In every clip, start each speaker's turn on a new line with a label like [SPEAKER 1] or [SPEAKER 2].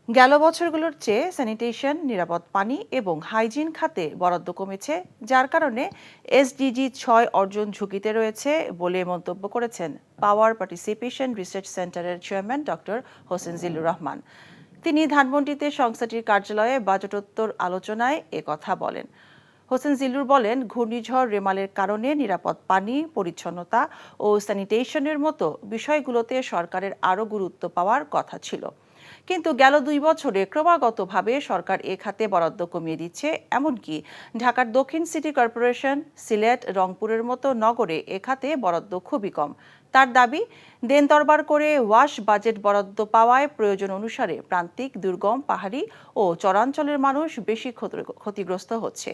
[SPEAKER 1] গেল বছরগুলোর চেয়ে স্যানিটেশন, নিরাপদ পানি এবং হাইজিন খাতে বরাদ্দ কমেছে, যার কারণে এসডিজি ৬ অর্জন ঝুঁকিতে রয়েছে বলে মন্তব্য করেছেন পাওয়ার পার্টিসিপেশন রিসার্চ সেন্টারের চেয়ারম্যান ডক্টর হোসেন জিল্লুর রহমান। তিনি ধানমন্ডিতে সংস্থাটির কার্যালয়ে বাজেটোত্তর আলোচনায় কথা বলেন। হোসেন জিল্লুর বলেন, ঘূর্ণিঝড় রেমালের কারণে নিরাপদ পানি, পরিচ্ছন্নতা ও স্যানিটেশনের মতো বিষয়গুলোতে সরকারের আরও গুরুত্ব পাওয়ার কথা ছিল। কিন্তু গেল ২ বছরে ক্রমাগতভাবে সরকার এ খাতে বরাদ্দ কমিয়ে দিচ্ছে। এমনকি ঢাকার দক্ষিণ সিটি কর্পোরেশন, সিলেট, রংপুরের মতো নগরে এ খাতে বরাদ্দ খুবই কম। তার দাবি, দেন দরবার করে ওয়াশ বাজেট বরাদ্দ পাওয়ায় প্রয়োজন অনুসারে প্রান্তিক, দুর্গম, পাহাড়ি ও চরাঞ্চলের মানুষ বেশি ক্ষতিগ্রস্ত হচ্ছে।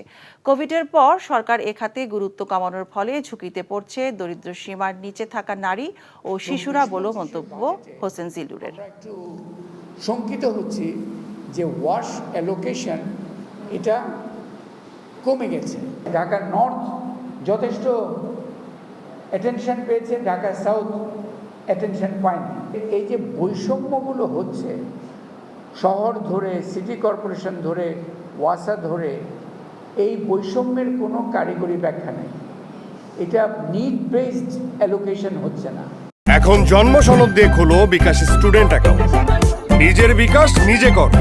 [SPEAKER 1] কোভিডের পর সরকার এ খাতে গুরুত্ব কমানোর ফলে ঝুঁকিতে পড়ছে দরিদ্র সীমার নিচে থাকা নারী ও শিশুরা বলে মন্তব্য হোসেন জিল্লুরের।
[SPEAKER 2] শঙ্কিত হচ্ছে যে ওয়াশ অ্যালোকেশন এটা কমে গেছে। ঢাকা নর্থ যথেষ্ট অ্যাটেনশন পেয়েছে, ঢাকা সাউথ অ্যাটেনশন পায়নি। এই যে বৈষম্যগুলো হচ্ছে শহর ধরে, সিটি কর্পোরেশন ধরে, ওয়াসা ধরে, এই বৈষম্যের কোনো কারিগরি ব্যাখ্যা নেই। এটা নিড বেসড অ্যালোকেশন হচ্ছে না।
[SPEAKER 3] এখন জন্ম সনদ দিয়ে খোলো বিকাশ স্টুডেন্ট অ্যাকাউন্ট। নিজের বিকাশ নিজে কর।